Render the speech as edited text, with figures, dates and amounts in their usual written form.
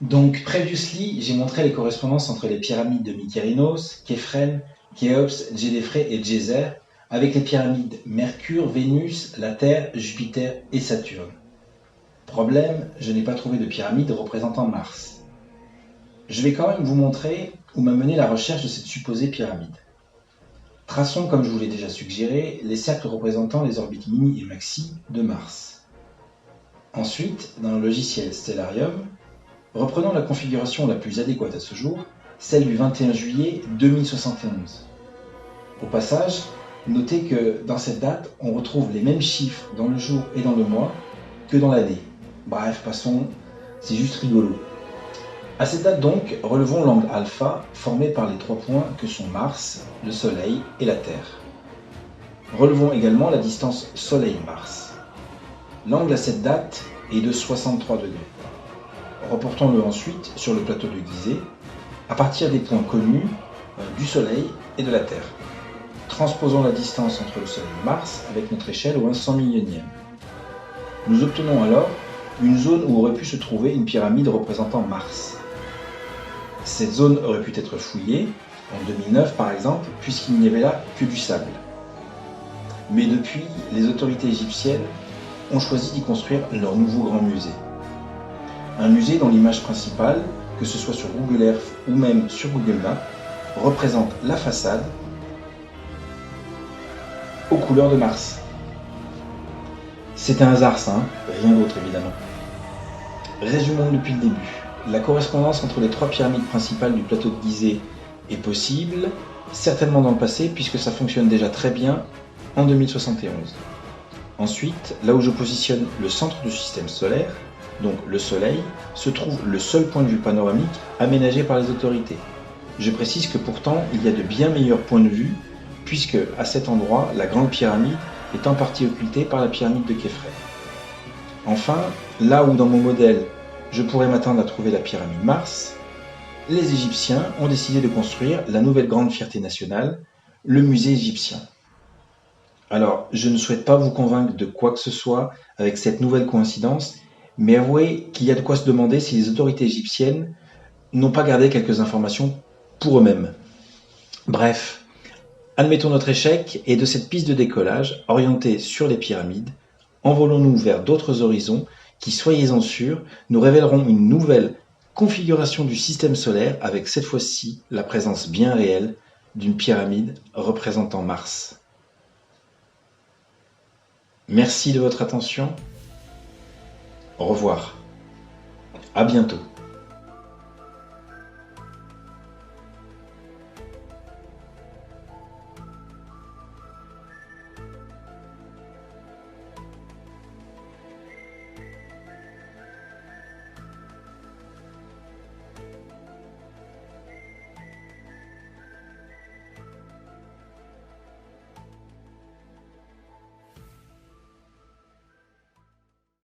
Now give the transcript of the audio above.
Donc, previously, j'ai montré les correspondances entre les pyramides de Mykérinos, Képhren, Khéops, Djedefre et Djéser, avec les pyramides Mercure, Vénus, la Terre, Jupiter et Saturne. Problème, je n'ai pas trouvé de pyramide représentant Mars. Je vais quand même vous montrer où m'a mené la recherche de cette supposée pyramide. Traçons, comme je vous l'ai déjà suggéré, les cercles représentant les orbites mini et maxi de Mars. Ensuite, dans le logiciel Stellarium, reprenons la configuration la plus adéquate à ce jour, celle du 21 juillet 2071. Au passage, notez que dans cette date, on retrouve les mêmes chiffres dans le jour et dans le mois que dans l'année. Bref, passons, c'est juste rigolo. À cette date donc, relevons l'angle alpha formé par les trois points que sont Mars, le Soleil et la Terre. Relevons également la distance Soleil-Mars. L'angle à cette date est de 63 degrés. Reportons-le ensuite sur le plateau de Gizeh, à partir des points connus du Soleil et de la Terre. Transposons la distance entre le Soleil et Mars avec notre échelle au 100 millionième. Nous obtenons alors une zone où aurait pu se trouver une pyramide représentant Mars. Cette zone aurait pu être fouillée, en 2009 par exemple, puisqu'il n'y avait là que du sable. Mais depuis, les autorités égyptiennes ont choisi d'y construire leur nouveau grand musée. Un musée dont l'image principale, que ce soit sur Google Earth ou même sur Google Maps, représente la façade aux couleurs de Mars. C'est un hasard ça, rien d'autre évidemment. Résumons depuis le début. La correspondance entre les trois pyramides principales du plateau de Gizeh est possible, certainement dans le passé, puisque ça fonctionne déjà très bien en 2071. Ensuite, là où je positionne le centre du système solaire, donc le Soleil, se trouve le seul point de vue panoramique aménagé par les autorités. Je précise que pourtant, il y a de bien meilleurs points de vue, puisque à cet endroit, la grande pyramide est en partie occultée par la pyramide de Képhren. Enfin, là où dans mon modèle, je pourrais m'attendre à trouver la pyramide Mars, les Égyptiens ont décidé de construire la nouvelle grande fierté nationale, le musée égyptien. Alors, je ne souhaite pas vous convaincre de quoi que ce soit avec cette nouvelle coïncidence, mais avouez qu'il y a de quoi se demander si les autorités égyptiennes n'ont pas gardé quelques informations pour eux-mêmes. Bref, admettons notre échec et de cette piste de décollage orientée sur les pyramides, envolons-nous vers d'autres horizons qui, soyez-en sûrs, nous révéleront une nouvelle configuration du système solaire avec cette fois-ci la présence bien réelle d'une pyramide représentant Mars. Merci de votre attention. Au revoir. À bientôt.